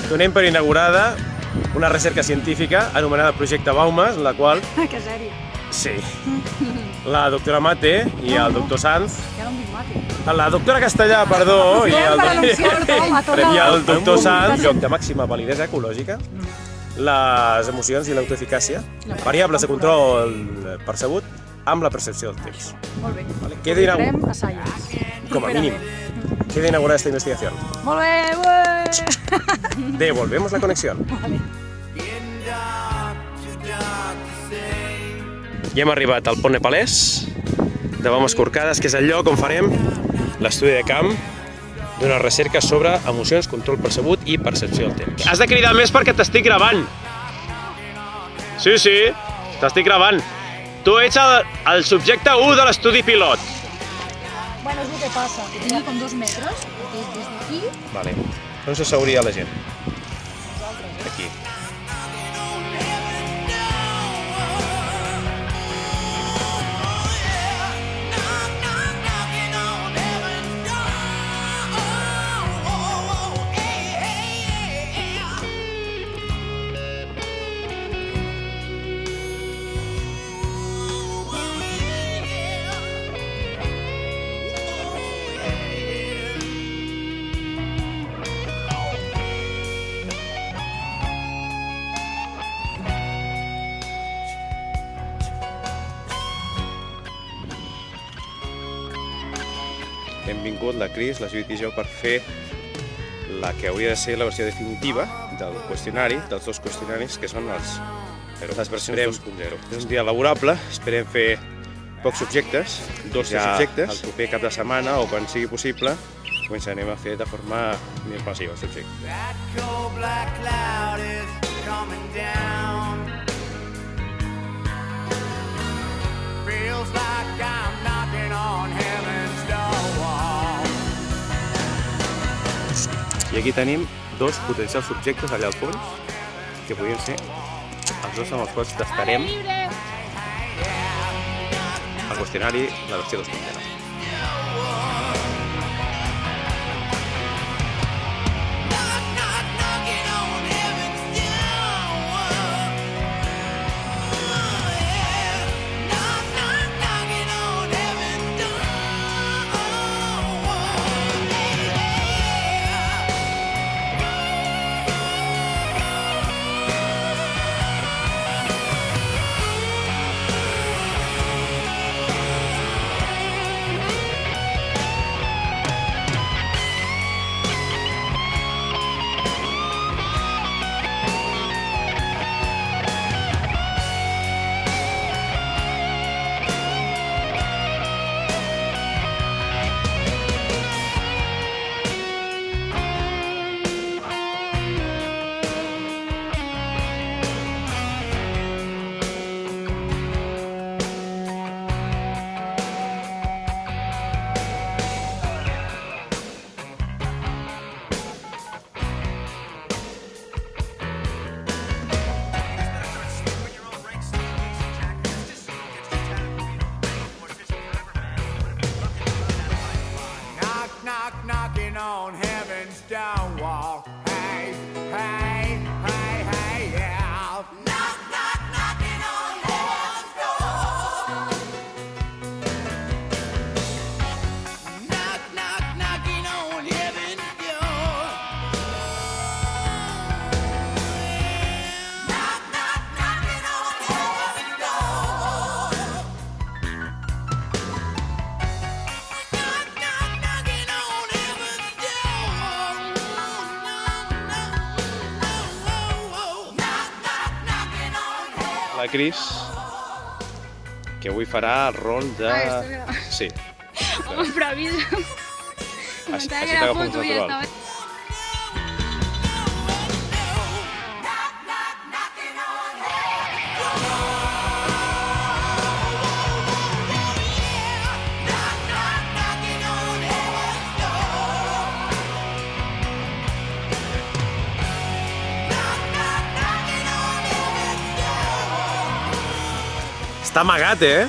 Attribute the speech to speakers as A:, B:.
A: donem per inaugurada una recerca científica anomenada Projecte Baumes, en la qual...
B: Que sèrio.
A: Sí. La doctora Mate i el doctor Sanz...
B: Ja no em dic Mati.
A: La doctora Castellà, perdó, i el doctor Sanz, en lloc de màxima validesa ecològica, les emocions i l'autoeficàcia, variables de control percebut amb la percepció del temps.
B: Molt bé.
A: Queda
B: Farem assajos.
A: com a mínim, queda inaugurada esta investigación.
B: Molt bé, ué!
A: Devolvemos la conexión. I hem arribat al pont nepalès de Baumes Corcades, que és el lloc on farem l'estudi de camp d'una recerca sobre emocions, control percebut i percepció del temps. Has de cridar més perquè t'estic gravant. Sí, sí, t'estic gravant. Tu ets el subjecte 1 de l'estudi pilot.
B: Bueno, és el que passa. Tenia com 2 metres, des d'aquí.
A: Vale. On s'asseuria la gent? Aquí. Hem vingut, la Cris, la Judit i jo, per fer la que hauria de ser la versió definitiva del qüestionari, dels 2 qüestionaris, que són les versions 2.0. És un dia laborable, esperem fer pocs subjectes, 2 subjectes. El proper cap de setmana, o quan sigui possible, començarem a fer de forma més massiva el subjecte. I aquí tenim 2 potencials subjectes allà al fons, que podrien ser els 2 amb els quals tastarem el qüestionari, la versió 2.0. Knocking on heaven's stone wall. Hey, hey, hey, hey, yeah. Knock, knock, knocking on heaven's door. Knock, knock, knocking on heaven's door. Knock, knock, knocking on heaven's door. La Cris, que avui farà el rol de... Sí.
C: Home, però avisa'm.
A: Així t'agafa un natural. Està amagat, eh?